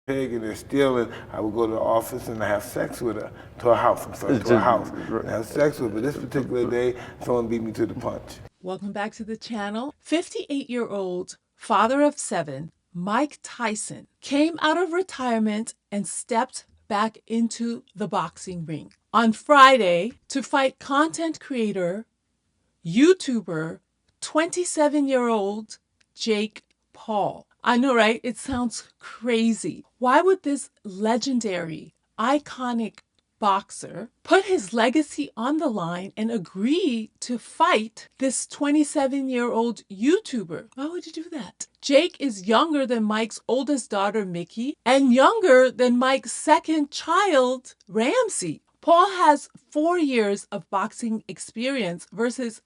peg and they're stealing, I would go to the office and I have sex with her, to her house, I'm sorry, to her house, and have sex with her. But this particular day, someone beat me to the punch. Welcome back to the channel. 58-year-old father of 7, Mike Tyson, came out of retirement and stepped back into the boxing ring on Friday to fight content creator, YouTuber, 27-year-old Jake Paul. I know, right? It sounds crazy. Why would this legendary, iconic boxer put his legacy on the line and agree to fight this 27-year-old YouTuber? Why would you do that? Jake is younger than Mike's oldest daughter, Mickey, and younger than Mike's second child, Ramsey. Paul has 4 years of boxing experience versus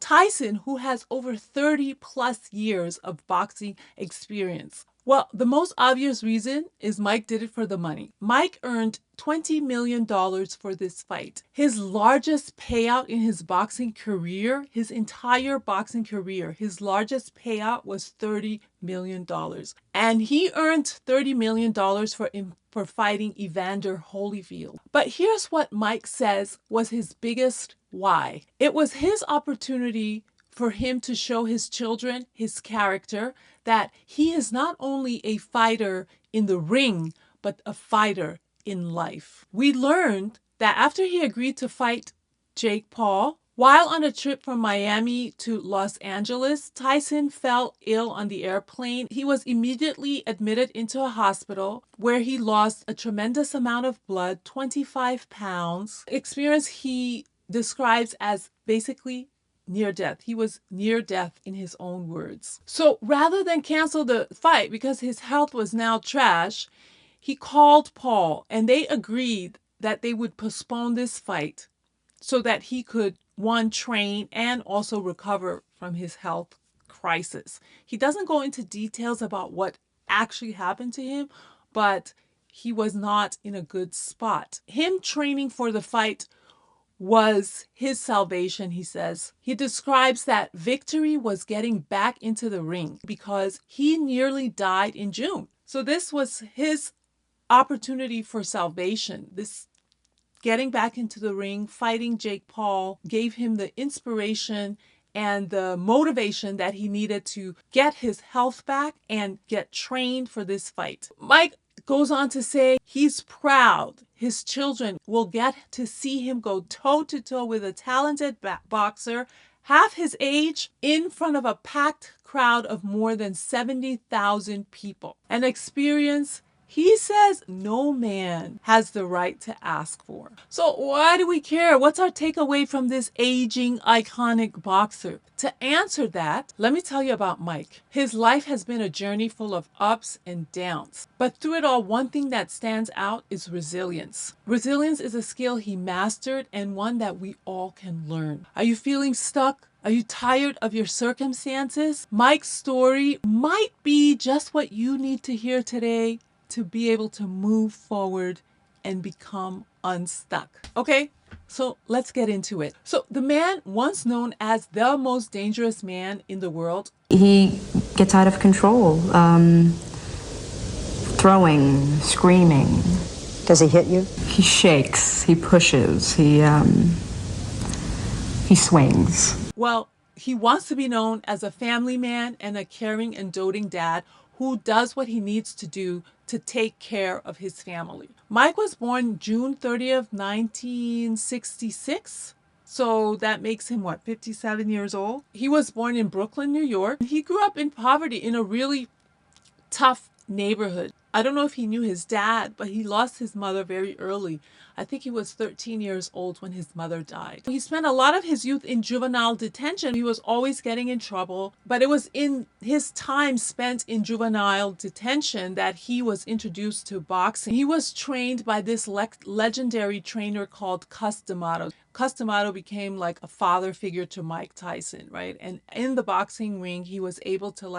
Tyson, who has over 30 plus years of boxing experience. Well, the most obvious reason is Mike did it for the money. Mike earned $20 million for this fight. His largest payout in his boxing career, his entire boxing career, his largest payout was $30 million. And he earned $30 million for fighting Evander Holyfield. But here's what Mike says was his biggest why. It was his opportunity for him to show his children his character, that he is not only a fighter in the ring, but a fighter in life. We learned that after he agreed to fight Jake Paul, while on a trip from Miami to Los Angeles, Tyson fell ill on the airplane. He was immediately admitted into a hospital where he lost a tremendous amount of blood, 25 pounds, experience he describes as basically near death. He was near death in his own words. So rather than cancel the fight because his health was now trash, he called Paul and they agreed that they would postpone this fight so that he could, one, train and also recover from his health crisis. He doesn't go into details about what actually happened to him, but he was not in a good spot. Him training for the fight was his salvation, he says. He describes that victory was getting back into the ring because he nearly died in June. So this was his opportunity for salvation. This getting back into the ring, fighting Jake Paul, gave him the inspiration and the motivation that he needed to get his health back and get trained for this fight. Mike goes on to say he's proud his children will get to see him go toe-to-toe with a talented boxer half his age in front of a packed crowd of more than 70,000 people. An experience he says no man has the right to ask for. So why do we care? What's our takeaway from this aging, iconic boxer? To answer that, let me tell you about Mike. His life has been a journey full of ups and downs. But through it all, one thing that stands out is resilience. Resilience is a skill he mastered and one that we all can learn. Are you feeling stuck? Are you tired of your circumstances? Mike's story might be just what you need to hear today to be able to move forward and become unstuck. Okay, so let's get into it. So the man once known as the most dangerous man in the world. He gets out of control, throwing, screaming. Does he hit you? He shakes, he pushes, he swings. Well, he wants to be known as a family man and a caring and doting dad who does what he needs to do to take care of his family. Mike was born June 30th, 1966. So that makes him, 57 years old? He was born in Brooklyn, New York. He grew up in poverty in a really tough neighborhood. I don't know if he knew his dad, but he lost his mother very early. I think he was 13 years old when his mother died. He spent a lot of his youth in juvenile detention. He was always getting in trouble, but it was in his time spent in juvenile detention that he was introduced to boxing. He was trained by this legendary trainer called Cus D'Amato. Cus D'Amato became like a father figure to Mike Tyson, right? And in the boxing ring, he was able to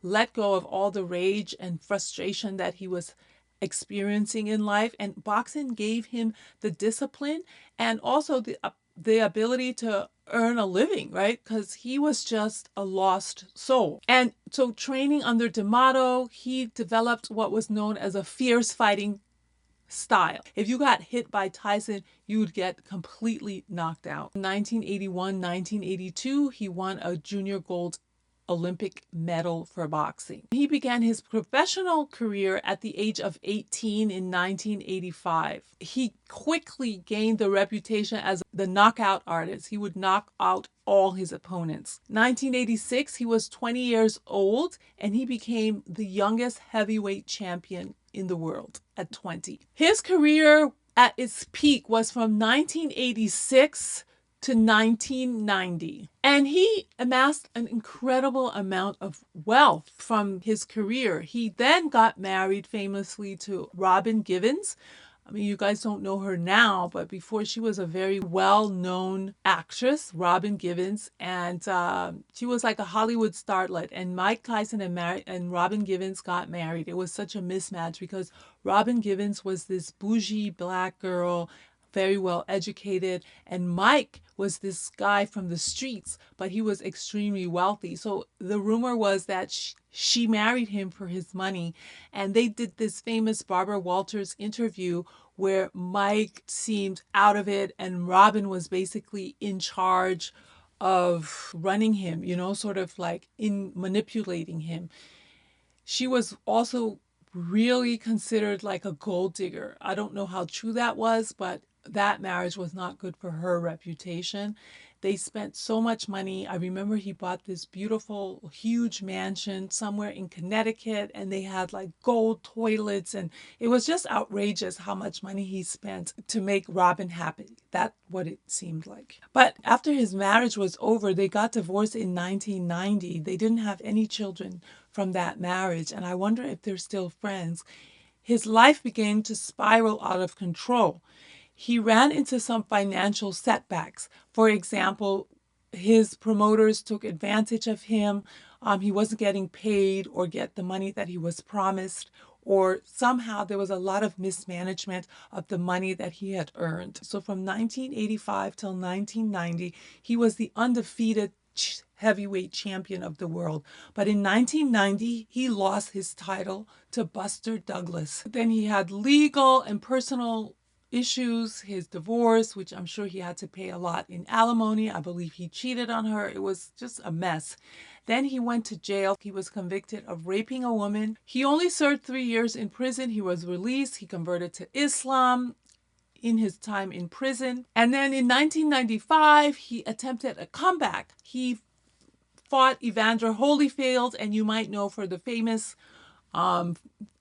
let go of all the rage and frustration that he was experiencing in life, and boxing gave him the discipline and also the ability to earn a living, right? Because he was just a lost soul. And so training under D'Amato, he developed what was known as a fierce fighting style. If you got hit by Tyson, you would get completely knocked out. In 1981, 1982, he won a junior gold Olympic medal for boxing. He began his professional career at the age of 18 in 1985. He quickly gained the reputation as the knockout artist. He would knock out all his opponents. 1986, he was 20 years old and he became the youngest heavyweight champion in the world at 20. His career at its peak was from 1986 to 1990. And he amassed an incredible amount of wealth from his career. He then got married famously to Robin Givens. I mean, you guys don't know her now, but before she was a very well-known actress, Robin Givens, and she was like a Hollywood starlet. And Mike Tyson and Robin Givens got married. It was such a mismatch because Robin Givens was this bougie black girl, very well educated, and Mike was this guy from the streets, but he was extremely wealthy. So the rumor was that she married him for his money, and they did this famous Barbara Walters interview where Mike seemed out of it and Robin was basically in charge of running him, sort of like in manipulating him. She was also really considered like a gold digger. I don't know how true that was, but that marriage was not good for her reputation. They spent so much money. I remember he bought this beautiful, huge mansion somewhere in Connecticut, and they had like gold toilets, and it was just outrageous how much money he spent to make Robin happy. That's what it seemed like. But after his marriage was over, they got divorced in 1990. They didn't have any children from that marriage, and I wonder if they're still friends. His life began to spiral out of control. He ran into some financial setbacks. For example, his promoters took advantage of him. He wasn't getting paid or get the money that he was promised, or somehow there was a lot of mismanagement of the money that he had earned. So from 1985 till 1990, he was the undefeated heavyweight champion of the world. But in 1990, he lost his title to Buster Douglas. Then he had legal and personal issues, his divorce, which I'm sure he had to pay a lot in alimony. I believe he cheated on her. It was just a mess. Then he went to jail. He was convicted of raping a woman. He only served 3 years in prison. He was released. He converted to Islam in his time in prison. And then in 1995, he attempted a comeback. He fought Evander Holyfield, and you might know for the famous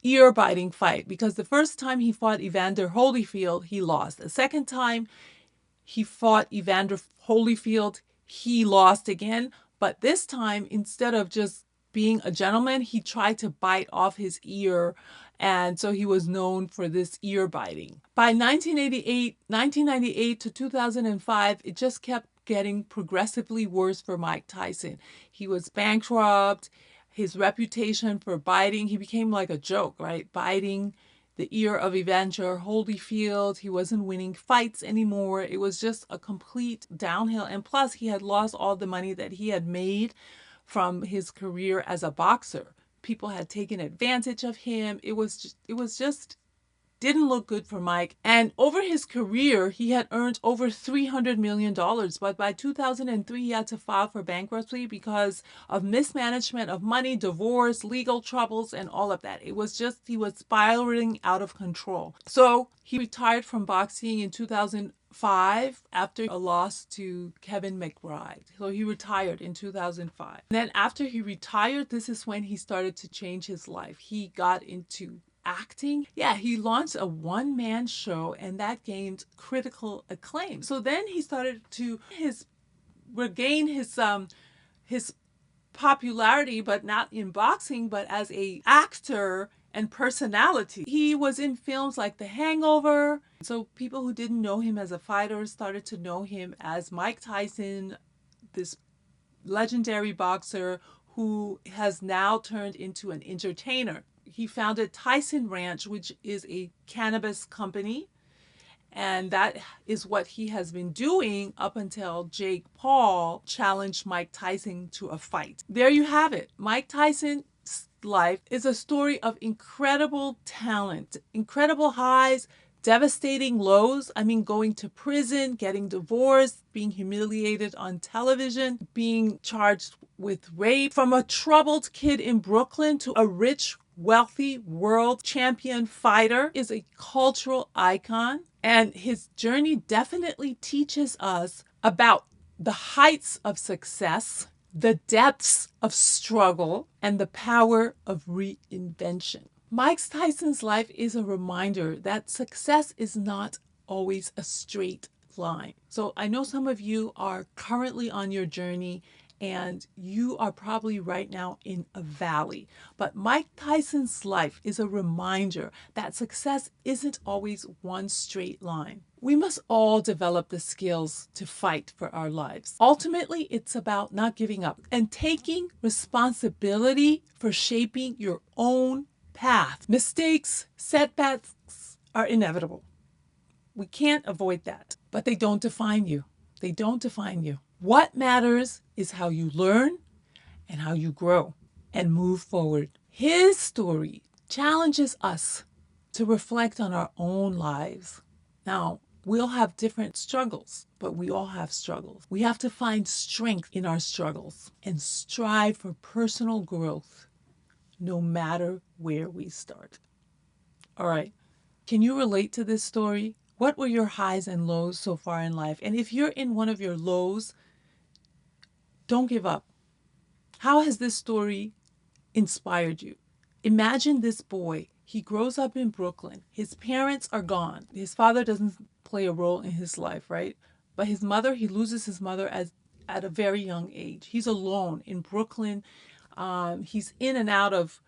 ear-biting fight, because the first time he fought Evander Holyfield, he lost. The second time he fought Evander Holyfield, he lost again. But this time, instead of just being a gentleman, he tried to bite off his ear, and so he was known for this ear biting. By 1998 to 2005, it just kept getting progressively worse for Mike Tyson. He was bankrupt. His reputation for biting, he became like a joke, right? Biting the ear of Evander Holyfield. He wasn't winning fights anymore. It was just a complete downhill. And plus, he had lost all the money that he had made from his career as a boxer. People had taken advantage of him. It was just didn't look good for Mike. And over his career, he had earned over $300 million. But by 2003, he had to file for bankruptcy because of mismanagement of money, divorce, legal troubles, and all of that. It was just, he was spiraling out of control. So he retired from boxing in 2005 after a loss to Kevin McBride. So he retired in 2005. And then after he retired, this is when he started to change his life. He got into acting. Yeah, he launched a one-man show and that gained critical acclaim. So then he started to regain his popularity, but not in boxing, but as a actor and personality. He was in films like The Hangover. So people who didn't know him as a fighter started to know him as Mike Tyson, this legendary boxer who has now turned into an entertainer. He founded Tyson Ranch, which is a cannabis company, And that is what he has been doing up until Jake Paul challenged Mike Tyson to a fight. There you have it. Mike Tyson's life is a story of incredible talent, incredible highs, devastating lows. I mean, going to prison, getting divorced, being humiliated on television, being charged with rape, from a troubled kid in Brooklyn to a rich, wealthy world champion fighter, is a cultural icon. And his journey definitely teaches us about the heights of success, the depths of struggle, and the power of reinvention. Mike Tyson's life is a reminder that success is not always a straight line. So I know some of you are currently on your journey and you are probably right now in a valley. But Mike Tyson's life is a reminder that success isn't always one straight line. We must all develop the skills to fight for our lives. Ultimately, it's about not giving up and taking responsibility for shaping your own path. Mistakes, setbacks are inevitable. We can't avoid that, but they don't define you. They don't define you. What matters is how you learn and how you grow and move forward. His story challenges us to reflect on our own lives. Now, we'll have different struggles, but we all have struggles. We have to find strength in our struggles and strive for personal growth, no matter where we start. All right. Can you relate to this story? What were your highs and lows so far in life? And if you're in one of your lows, don't give up. How has this story inspired you? Imagine this boy. He grows up in Brooklyn. His parents are gone. His father doesn't play a role in his life, right? But his mother, he loses his mother at a very young age. He's alone in Brooklyn. He's in and out of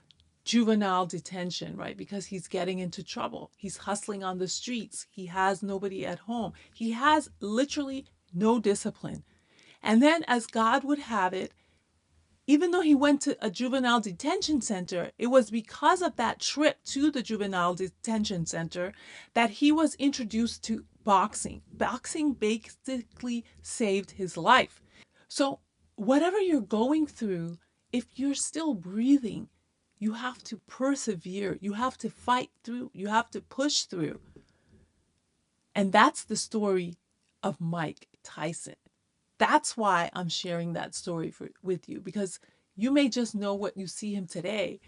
juvenile detention, right? Because he's getting into trouble. He's hustling on the streets. He has nobody at home. He has literally no discipline. And then, as God would have it, even though he went to a juvenile detention center, it was because of that trip to the juvenile detention center that he was introduced to boxing. Boxing basically saved his life. So, whatever you're going through, if you're still breathing, you have to persevere. You have to fight through. You have to push through. And that's the story of Mike Tyson. That's why I'm sharing that story with you, because you may just know what you see him today,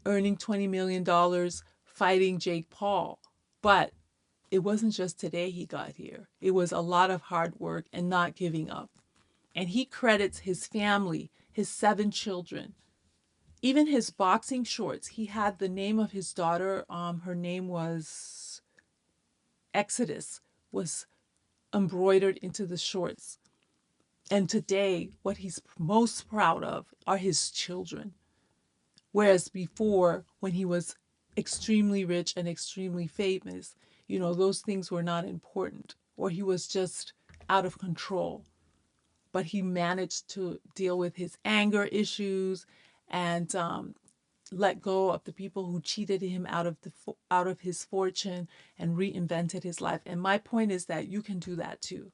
earning $20 million, fighting Jake Paul. But it wasn't just today he got here. It was a lot of hard work and not giving up. And he credits his family, his 7 children, even his boxing shorts. He had the name of his daughter, her name was Exodus, was embroidered into the shorts. And today, what he's most proud of are his children. Whereas before, when he was extremely rich and extremely famous, those things were not important, or he was just out of control. But he managed to deal with his anger issues and let go of the people who cheated him out of his fortune and reinvented his life. And my point is that you can do that too.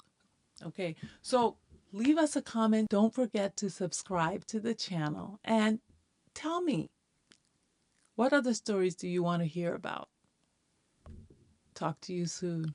Okay, so leave us a comment. Don't forget to subscribe to the channel and tell me, what other stories do you want to hear about? Talk to you soon.